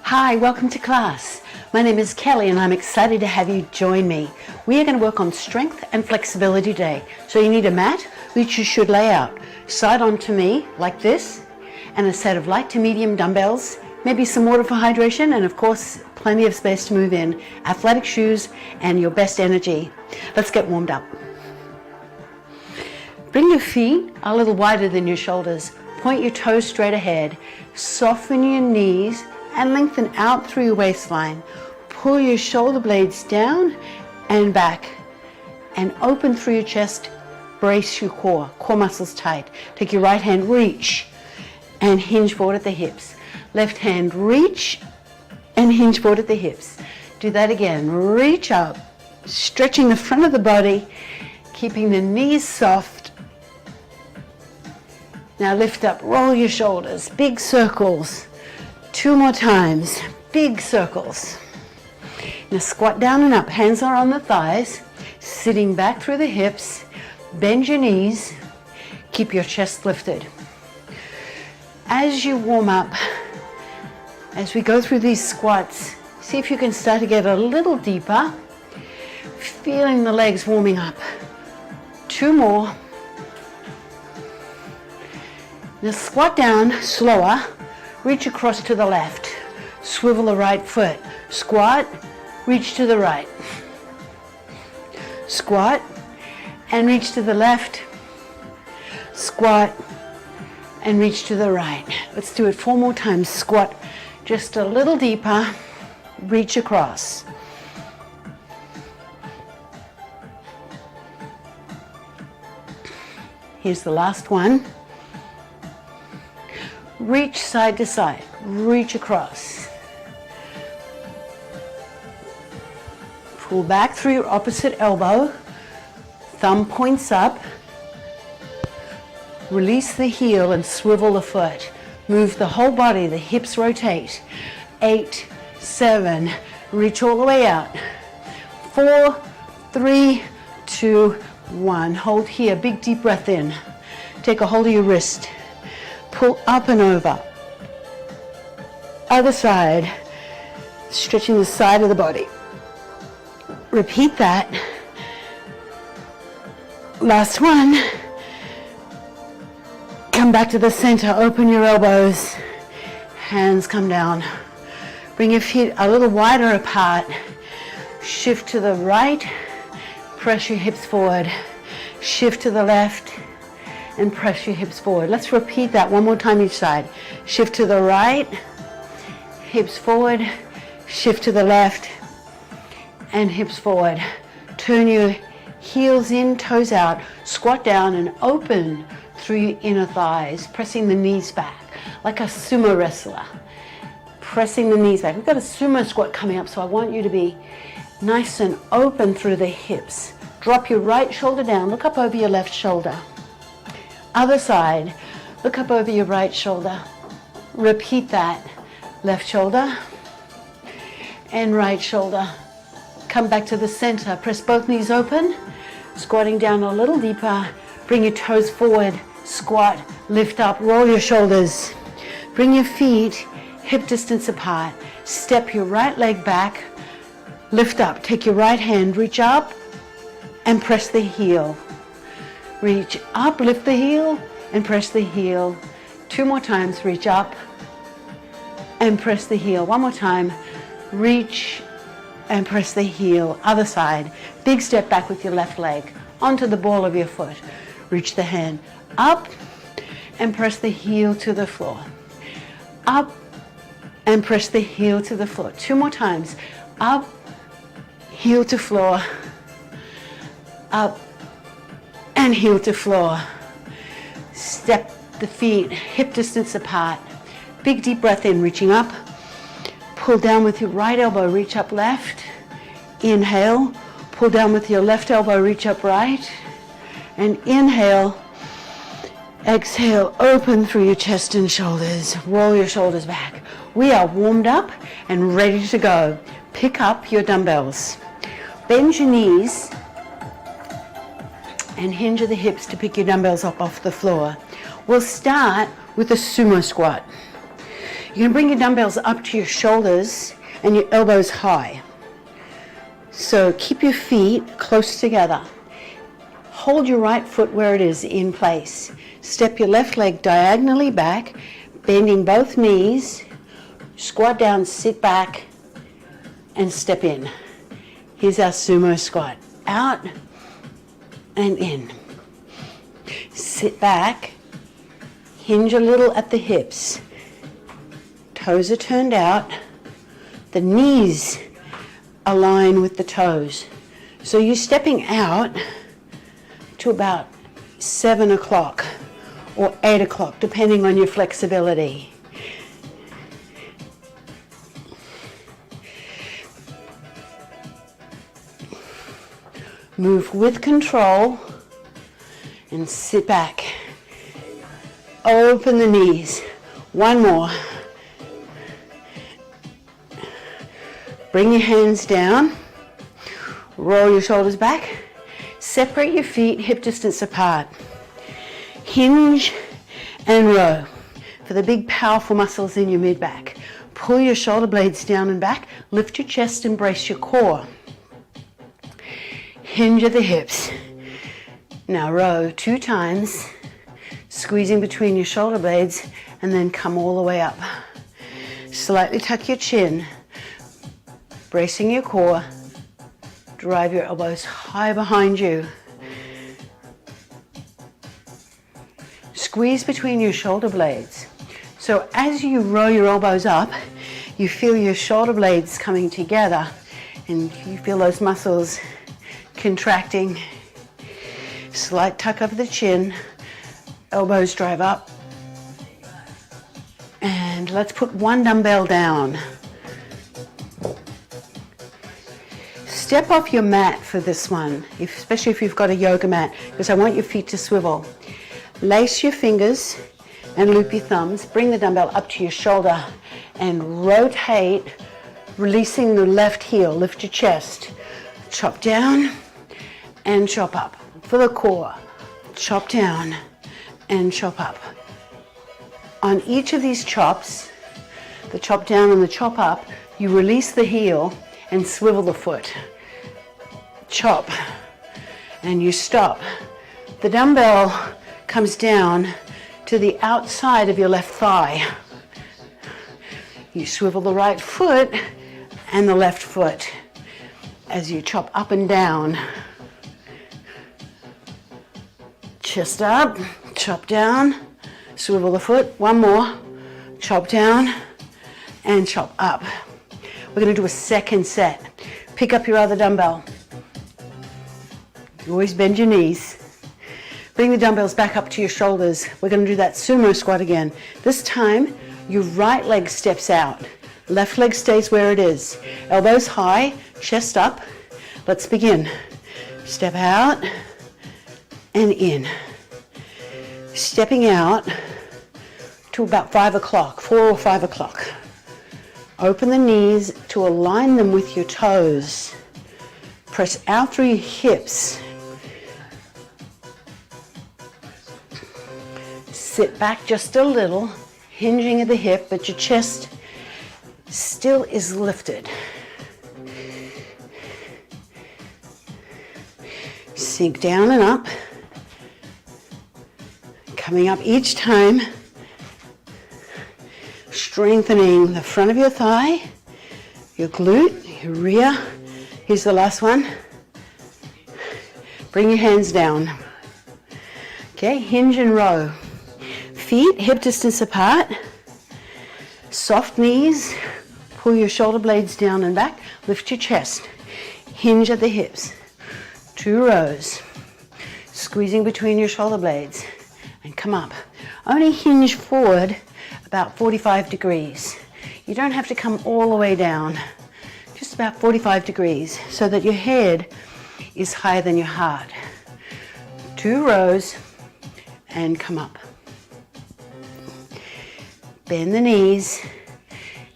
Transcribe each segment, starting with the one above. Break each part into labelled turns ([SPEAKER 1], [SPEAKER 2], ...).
[SPEAKER 1] Hi, welcome to class. My name is Kelly and I'm excited to have you join me. We are going to work on strength and flexibility today. So you need a mat, which you should lay out side on to me like this, and a set of light to medium dumbbells, maybe some water for hydration, and of course, plenty of space to move in, athletic shoes, and your best energy. Let's get warmed up. Bring your feet a little wider than your shoulders. Point your toes straight ahead. Soften your knees and lengthen out through your waistline. Pull your shoulder blades down and back and open through your chest. Brace your core muscles tight. Take your right hand, reach and hinge forward at the hips. Left hand, reach and hinge forward at the hips. Do that again. Reach up, stretching the front of the body, keeping the knees soft. Now lift up, roll your shoulders, big circles. 2 more times, big circles. Now squat down and up, hands are on the thighs, sitting back through the hips, bend your knees, keep your chest lifted. As you warm up, as we go through these squats, see if you can start to get a little deeper, feeling the legs warming up. 2 more. Now squat down, slower, reach across to the left, swivel the right foot, squat, reach to the right, squat, and reach to the left, squat, and reach to the right. Let's do it 4 more times. Squat just a little deeper, reach across. Here's the last one. Reach side to side, reach across. Pull back through your opposite elbow, thumb points up. Release the heel and swivel the foot. Move the whole body, the hips rotate. 8, 7, reach all the way out. 4, 3, 2, 1. Hold here, big deep breath in. Take a hold of your wrist. Pull up and over. Other side, stretching the side of the body. Repeat that. Last one. Come back to the center, open your elbows. Hands come down. Bring your feet a little wider apart. Shift to the right, press your hips forward. Shift to the left, and press your hips forward. Let's repeat that 1 more time each side. Shift to the right, hips forward, shift to the left, and hips forward. Turn your heels in, toes out, squat down and open through your inner thighs, pressing the knees back like a sumo wrestler. Pressing the knees back. We've got a sumo squat coming up, so I want you to be nice and open through the hips. Drop your right shoulder down, look up over your left shoulder. Other side, look up over your right shoulder. Repeat that. Left shoulder and right shoulder. Come back to the center. Press both knees open. Squatting down a little deeper. Bring your toes forward. Squat, lift up, roll your shoulders. Bring your feet hip distance apart. Step your right leg back. Lift up. Take your right hand, reach up and press the heel. Reach up, lift the heel, and press the heel. 2 more times, reach up and press the heel. 1 more time, reach and press the heel. Other side, big step back with your left leg onto the ball of your foot. Reach the hand up and press the heel to the floor. Up and press the heel to the floor. 2 more times, up, heel to floor, up, and heel to floor. Step the feet hip distance apart. Big deep breath in, reaching up. Pull down with your right elbow, reach up left. Inhale, pull down with your left elbow, reach up right. And inhale, exhale, open through your chest and shoulders. Roll your shoulders back. We are warmed up and ready to go. Pick up your dumbbells. Bend your knees and hinge at the hips to pick your dumbbells up off the floor. We'll start with a sumo squat. You're gonna bring your dumbbells up to your shoulders and your elbows high. So keep your feet close together. Hold your right foot where it is in place. Step your left leg diagonally back, bending both knees. Squat down, sit back, and step in. Here's our sumo squat. Out and in. Sit back, hinge a little at the hips. Toes are turned out. The knees align with the toes. So you're stepping out to about 7 o'clock or 8 o'clock, depending on your flexibility. Move with control and sit back. Open the knees. One more. Bring your hands down. Roll your shoulders back. Separate your feet hip distance apart. Hinge and row for the big powerful muscles in your mid-back. Pull your shoulder blades down and back. Lift your chest and brace your core. Hinge at the hips. Now row 2 times, squeezing between your shoulder blades, and then come all the way up. Slightly tuck your chin, bracing your core. Drive your elbows high behind you. Squeeze between your shoulder blades. So as you row your elbows up, you feel your shoulder blades coming together, and you feel those muscles contracting. Slight tuck of the chin, elbows drive up. And let's put 1 dumbbell down. Step off your mat for this one, especially if you've got a yoga mat, because I want your feet to swivel. Lace your fingers and loop your thumbs. Bring the dumbbell up to your shoulder and rotate, releasing the left heel. Lift your chest. Chop down and chop up. For the core, chop down and chop up. On each of these chops, the chop down and the chop up, you release the heel and swivel the foot. Chop and you stop. The dumbbell comes down to the outside of your left thigh. You swivel the right foot and the left foot as you chop up and down. Chest up, chop down, swivel the foot. 1 more, chop down and chop up. We're going to do a second set. Pick up your other dumbbell. You always bend your knees. Bring the dumbbells back up to your shoulders. We're going to do that sumo squat again. This time, your right leg steps out. Left leg stays where it is. Elbows high, chest up. Let's begin. Step out and in. Stepping out to about 5 o'clock, 4 or 5 o'clock. Open the knees to align them with your toes. Press out through your hips. Sit back just a little, hinging at the hip, but your chest still is lifted. Sink down and up. Coming up each time, strengthening the front of your thigh, your glute, your rear. Here's the last one. Bring your hands down. Okay, hinge and row. Feet hip distance apart. Soft knees. Pull your shoulder blades down and back. Lift your chest. Hinge at the hips. 2 rows. Squeezing between your shoulder blades. And come up. Only hinge forward about 45 degrees. You don't have to come all the way down. Just about 45 degrees so that your head is higher than your heart. 2 rows and come up. Bend the knees.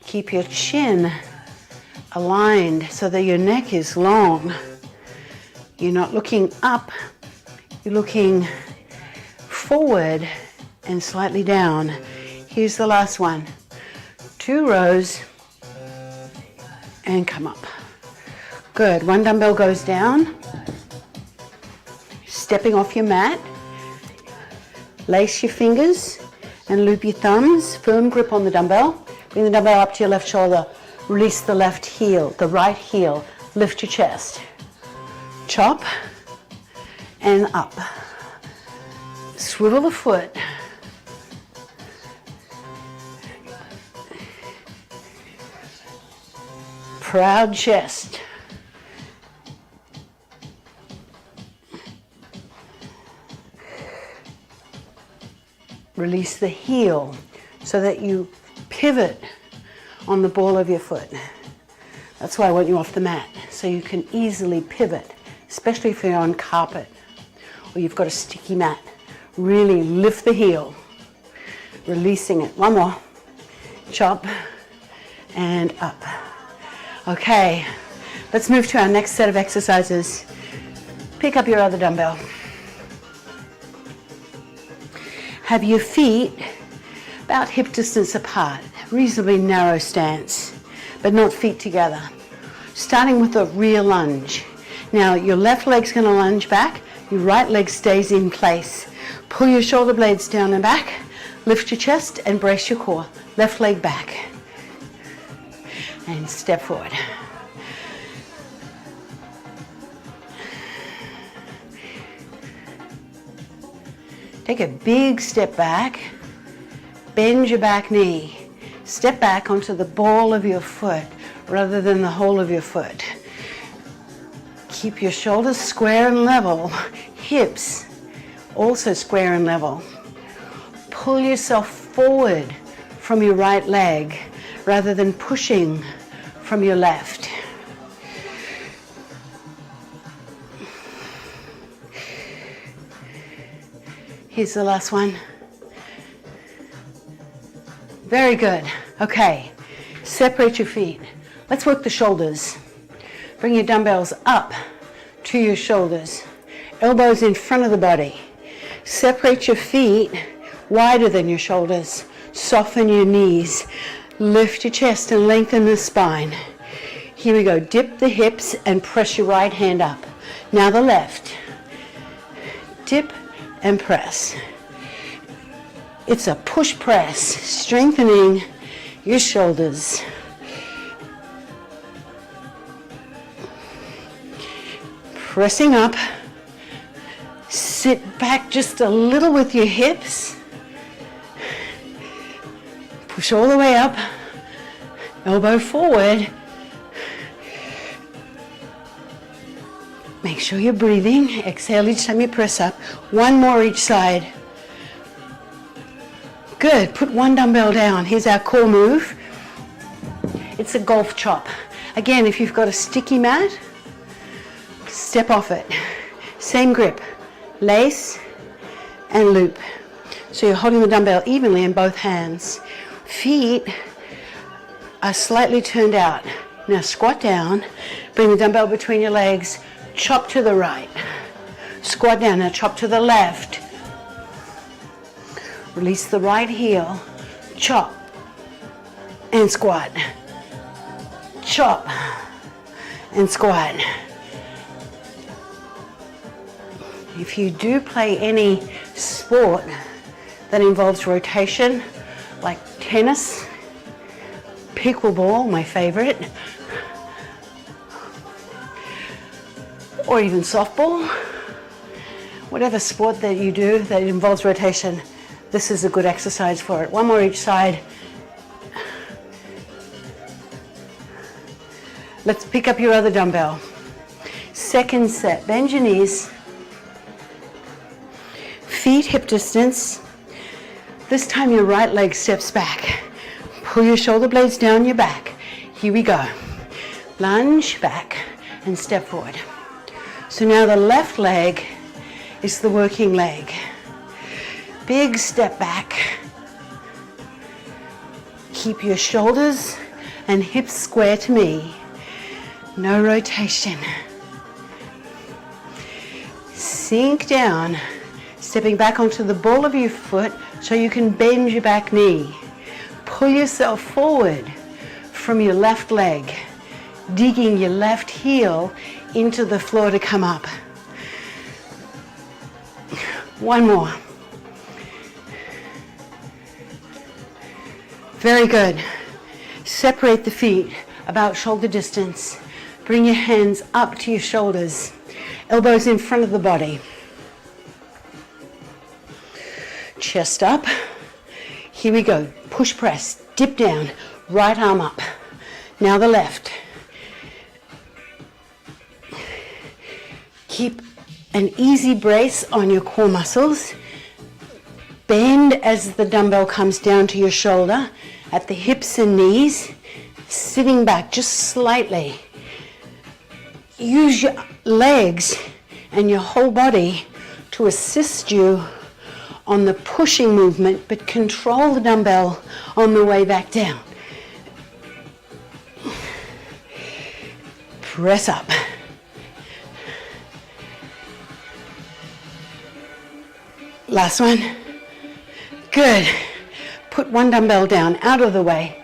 [SPEAKER 1] Keep your chin aligned so that your neck is long. You're not looking up, you're looking forward and slightly down. Here's the last one. 2 rows and come up. Good. 1 dumbbell goes down. Stepping off your mat. Lace your fingers and loop your thumbs. Firm grip on the dumbbell. Bring the dumbbell up to your left shoulder. Release the left heel, the right heel. Lift your chest. Chop and up. Swivel the foot. Proud chest. Release the heel so that you pivot on the ball of your foot. That's why I want you off the mat, so you can easily pivot, especially if you're on carpet or you've got a sticky mat. Really lift the heel, releasing it. 1 more. Chop and up. Okay, let's move to our next set of exercises. Pick up your other dumbbell. Have your feet about hip distance apart, reasonably narrow stance, but not feet together. Starting with a rear lunge. Now your left leg's going to lunge back, your right leg stays in place. Pull your shoulder blades down and back, lift your chest and brace your core. Left leg back. And step forward. Take a big step back, bend your back knee, step back onto the ball of your foot rather than the whole of your foot. Keep your shoulders square and level, hips also square and level. Pull yourself forward from your right leg rather than pushing from your left. Here's the last one. Very good. Okay, separate your feet. Let's work the shoulders. Bring your dumbbells up to your shoulders. Elbows in front of the body. Separate your feet wider than your shoulders. Soften your knees. Lift your chest and lengthen the spine. Here we go. Dip the hips and press your right hand up. Now the left. Dip and press. It's a push press, strengthening your shoulders. Pressing up. Sit back just a little with your hips. Push all the way up. Elbow forward. Make sure you're breathing. Exhale each time you press up. 1 more each side. Good. Put 1 dumbbell down. Here's our core move. It's a golf chop. Again, if you've got a sticky mat, step off it. Same grip. Lace and loop. So you're holding the dumbbell evenly in both hands. Feet are slightly turned out. Now squat down. Bring the dumbbell between your legs. Chop to the right. Squat down. Now chop to the left. Release the right heel. Chop and squat. Chop and squat. If you do play any sport that involves rotation, like tennis, pickleball, my favorite, or even softball, whatever sport that you do that involves rotation, this is a good exercise for it. 1 more each side. Let's pick up your other dumbbell. Second set. Bend your knees. Feet hip distance. This time your right leg steps back. Pull your shoulder blades down your back. Here we go. Lunge back and step forward. So now the left leg is the working leg. Big step back. Keep your shoulders and hips square to me. No rotation. Sink down, stepping back onto the ball of your foot so you can bend your back knee. Pull yourself forward from your left leg, digging your left heel into the floor to come up. One more. Very good. Separate the feet about shoulder distance. Bring your hands up to your shoulders, elbows in front of the body. Chest up. Here we go. Push press, dip down, right arm up. Now the left. Keep an easy brace on your core muscles. Bend as the dumbbell comes down to your shoulder at the hips and knees, sitting back just slightly. Use your legs and your whole body to assist you on the pushing movement, but control the dumbbell on the way back down. Press up. Last one. Good. Put one dumbbell down, out of the way.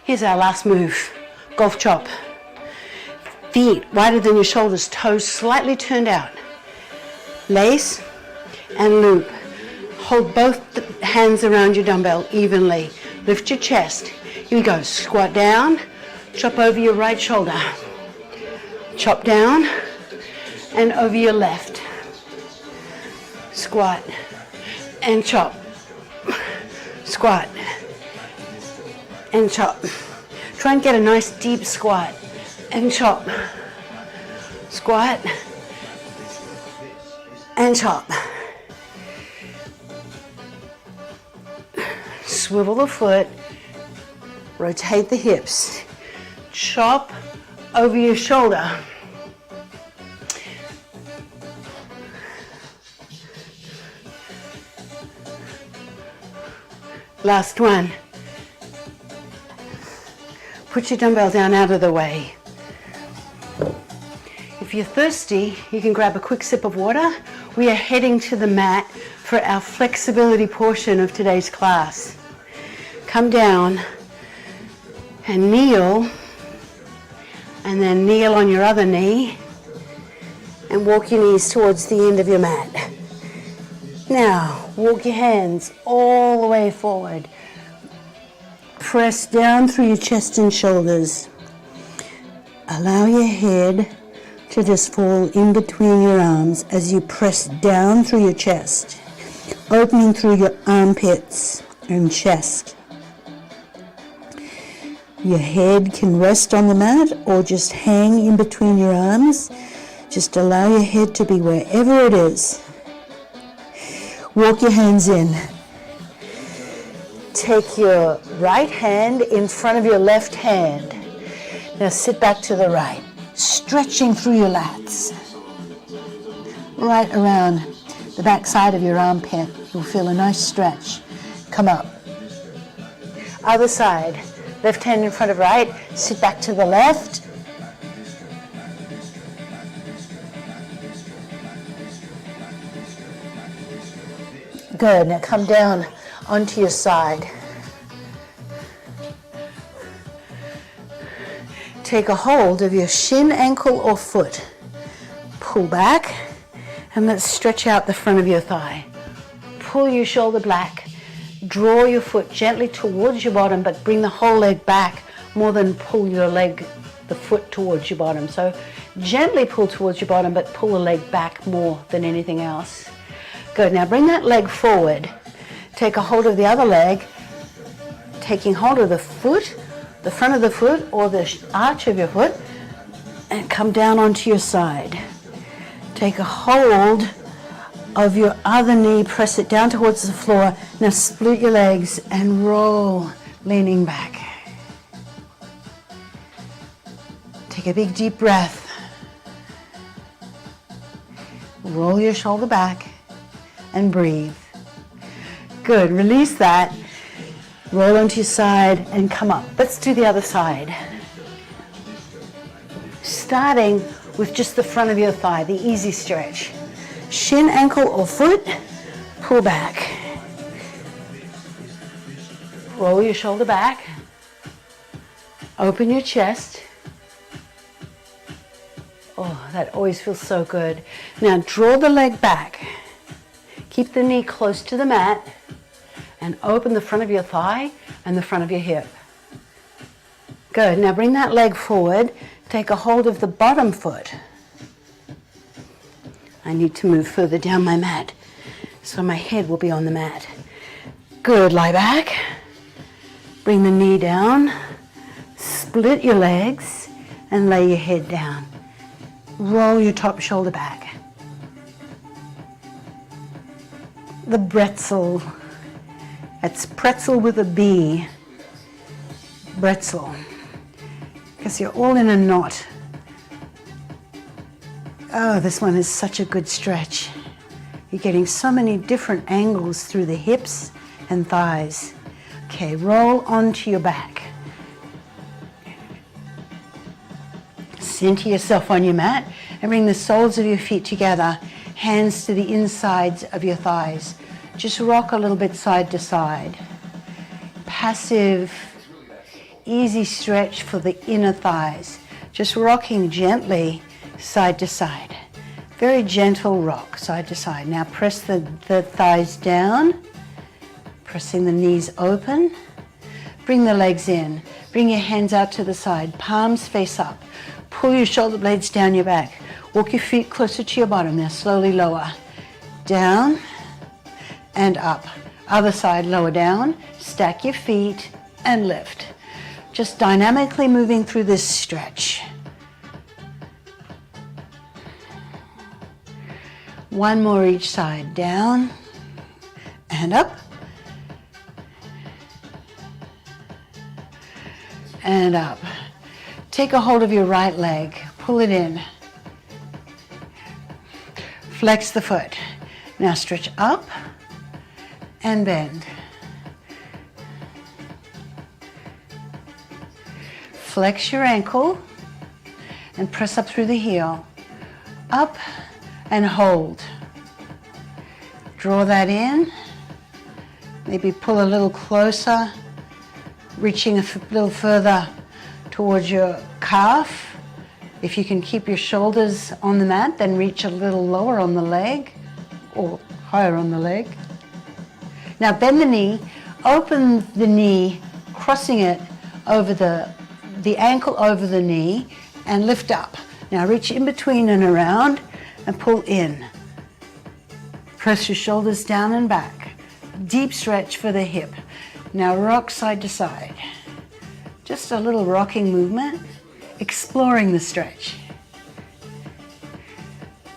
[SPEAKER 1] Here's our last move. Golf chop. Feet wider than your shoulders, toes slightly turned out. Lace and loop. Hold both hands around your dumbbell evenly. Lift your chest. Here we go. Squat down. Chop over your right shoulder. Chop down and over your left. Squat and chop. Squat and chop. Try and get a nice deep squat and chop. Squat and chop. Swivel the foot, rotate the hips, chop over your shoulder. Last one. Put your dumbbell down out of the way. If you're thirsty, you can grab a quick sip of water. We are heading to the mat for our flexibility portion of today's class. Come down and kneel, and then kneel on your other knee and walk your knees towards the end of your mat. Now, walk your hands all the way forward. Press down through your chest and shoulders. Allow your head to just fall in between your arms as you press down through your chest, opening through your armpits and chest. Your head can rest on the mat or just hang in between your arms. Just allow your head to be wherever it is. Walk your hands in. Take your right hand in front of your left hand. Now sit back to the right, stretching through your lats. Right around the back side of your armpit, you'll feel a nice stretch. Come up. Other side, left hand in front of right, sit back to the left. Good, now come down onto your side. Take a hold of your shin, ankle, or foot. Pull back, and let's stretch out the front of your thigh. Pull your shoulder back. Draw your foot gently towards your bottom, but bring the whole leg back more than pull your leg, the foot towards your bottom. So gently pull towards your bottom, but pull the leg back more than anything else. Good, now bring that leg forward. Take a hold of the other leg, taking hold of the foot, the front of the foot or the arch of your foot, and come down onto your side. Take a hold of your other knee, press it down towards the floor. Now split your legs and roll, leaning back. Take a big deep breath. Roll your shoulder back and breathe. Good, release that. Roll onto your side and come up. Let's do the other side. Starting with just the front of your thigh, the easy stretch. Shin, ankle, or foot, pull back. Roll your shoulder back. Open your chest. Oh, that always feels so good. Now draw the leg back. Keep the knee close to the mat and open the front of your thigh and the front of your hip. Good. Now bring that leg forward. Take a hold of the bottom foot. I need to move further down my mat so my head will be on the mat. Good. Lie back. Bring the knee down. Split your legs and lay your head down. Roll your top shoulder back. The bretzel. That's pretzel with a B. Bretzel. Because you're all in a knot. Oh, this one is such a good stretch. You're getting so many different angles through the hips and thighs. Okay, roll onto your back. Center yourself on your mat and bring the soles of your feet together, hands to the insides of your thighs. Just rock a little bit side to side. Passive, easy stretch for the inner thighs. Just rocking gently side to side. Very gentle rock side to side. Now press the thighs down, pressing the knees open. Bring the legs in. Bring your hands out to the side, palms face up. Pull your shoulder blades down your back. Walk your feet closer to your bottom. Now slowly lower. Down and up. Other side, lower down. Stack your feet and lift. Just dynamically moving through this stretch. One more each side. Down and up. And up. Take a hold of your right leg, pull it in. Flex the foot. Now stretch up and bend. Flex your ankle and press up through the heel. Up and hold. Draw that in. Maybe pull a little closer, reaching a little further towards your calf. If you can keep your shoulders on the mat, then reach a little lower on the leg or higher on the leg. Now bend the knee, open the knee, crossing it over the ankle over the knee and lift up. Now reach in between and around and pull in. Press your shoulders down and back. Deep stretch for the hip. Now rock side to side. Just a little rocking movement, exploring the stretch.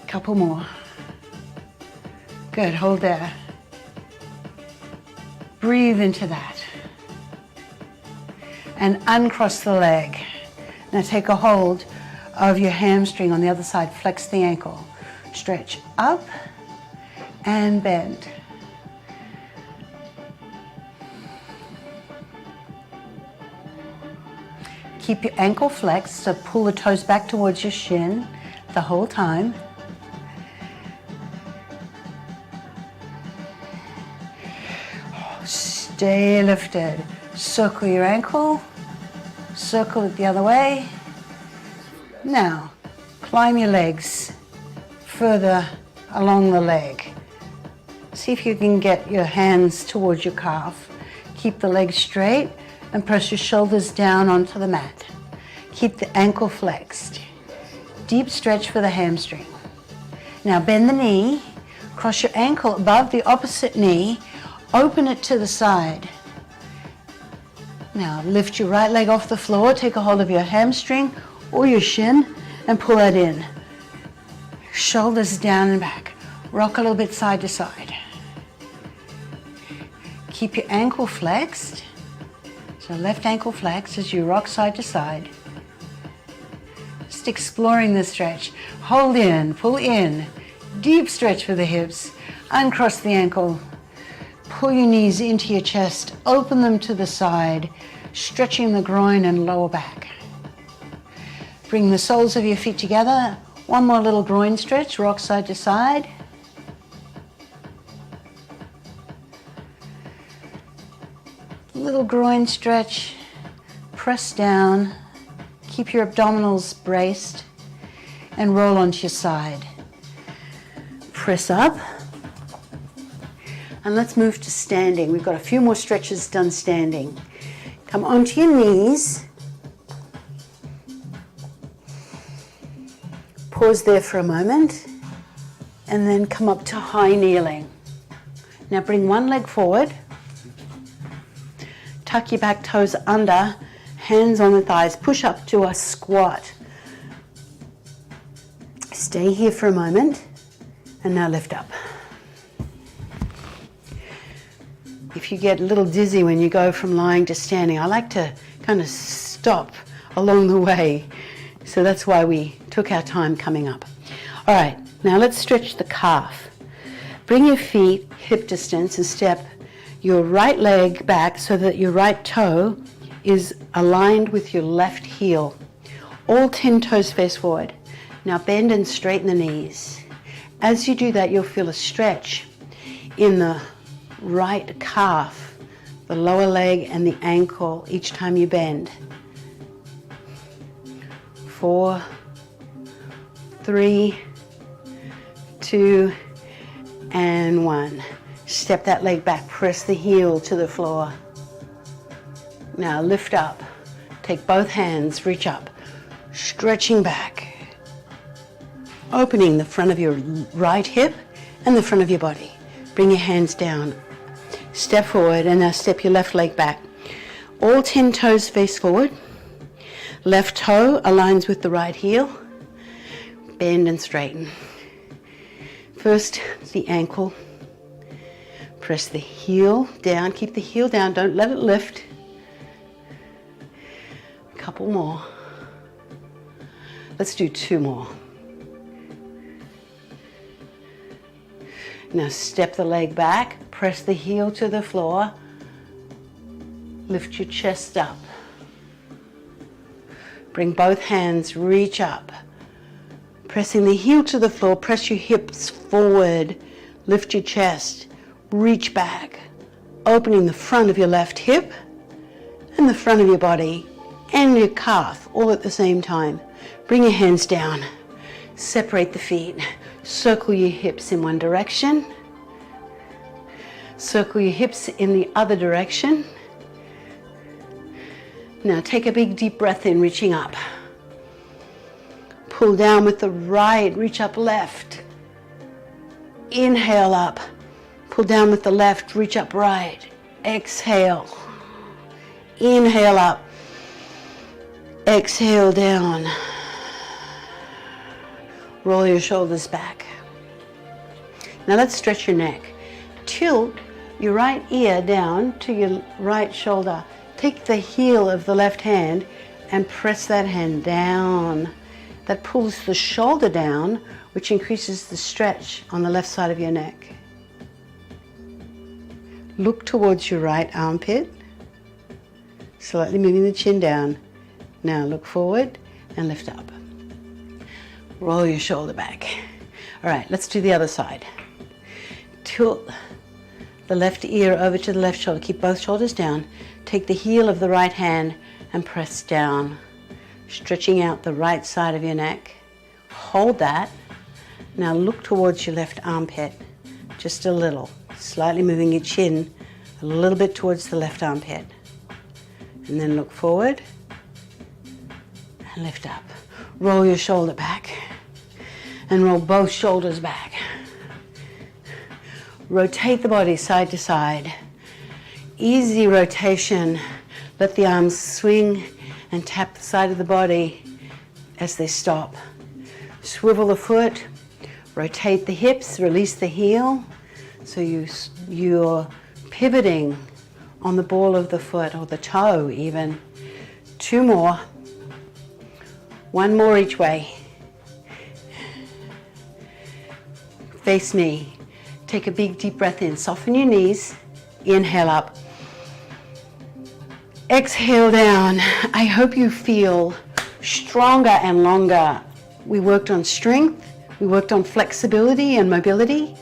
[SPEAKER 1] Couple more. Good, hold there. Breathe into that. And uncross the leg. Now take a hold of your hamstring on the other side, flex the ankle. Stretch up and bend. Keep your ankle flexed, so pull the toes back towards your shin the whole time. Stay lifted. Circle your ankle, circle it the other way. Now, climb your legs further along the leg. See if you can get your hands towards your calf. Keep the legs straight and press your shoulders down onto the mat. Keep the ankle flexed. Deep stretch for the hamstring. Now bend the knee, cross your ankle above the opposite knee, open it to the side. Now lift your right leg off the floor, take a hold of your hamstring or your shin and pull that in. Shoulders down and back. Rock a little bit side to side. Keep your ankle flexed. So left ankle flexed as you rock side to side. Just exploring the stretch. Hold in, pull in. Deep stretch for the hips. Uncross the ankle. Pull your knees into your chest. Open them to the side. Stretching the groin and lower back. Bring the soles of your feet together. One more little groin stretch. Rock side to side. little groin stretch. Press down. Keep your abdominals braced and roll onto your side. Press up. And let's move to standing. We've got a few more stretches done standing. Come onto your knees. Pause there for a moment. And then come up to high kneeling. Now bring one leg forward. Tuck your back toes under. Hands on the thighs. Push up to a squat. Stay here for a moment. And now lift up. If you get a little dizzy when you go from lying to standing, I like to kind of stop along the way. So that's why we took our time coming up. All right, now let's stretch the calf. Bring your feet hip distance and step your right leg back so that your right toe is aligned with your left heel. All 10 toes face forward. Now bend and straighten the knees. As you do that, you'll feel a stretch in the right calf, the lower leg and the ankle each time you bend. 4, 3, 2, and 1. Step that leg back, press the heel to the floor. Now lift up, take both hands, reach up, stretching back, opening the front of your right hip and the front of your body. Bring your hands down. Step forward and now step your left leg back. All 10 toes face forward. Left toe aligns with the right heel. Bend and straighten. First, the ankle. Press the heel down. Keep the heel down. Don't let it lift. A couple more. Let's do 2 more. Now step the leg back, press the heel to the floor, lift your chest up. Bring both hands, reach up. Pressing the heel to the floor, press your hips forward, lift your chest, reach back, opening the front of your left hip and the front of your body and your calf all at the same time. Bring your hands down, separate the feet. Circle your hips in one direction. Circle your hips in the other direction. Now take a big deep breath in, reaching up. Pull down with the right, reach up left. Inhale up. Pull down with the left, reach up right. Exhale. Inhale up. Exhale down. Roll your shoulders back. Now let's stretch your neck. Tilt your right ear down to your right shoulder. Take the heel of the left hand and press that hand down. That pulls the shoulder down, which increases the stretch on the left side of your neck. Look towards your right armpit, slightly moving the chin down. Now look forward and lift up. Roll your shoulder back. All right, let's do the other side. Tilt the left ear over to the left shoulder. Keep both shoulders down. Take the heel of the right hand and press down, stretching out the right side of your neck. Hold that. Now look towards your left armpit, just a little, slightly moving your chin a little bit towards the left armpit. And then look forward and lift up. Roll your shoulder back and roll both shoulders back. Rotate the body side to side. Easy rotation. Let the arms swing and tap the side of the body as they stop. Swivel the foot, rotate the hips, release the heel. So you're pivoting on the ball of the foot or the toe even. 2 more. 1 more each way. Face me. Take a big deep breath in. Soften your knees. Inhale up. Exhale down. I hope you feel stronger and longer. We worked on strength. We worked on flexibility and mobility.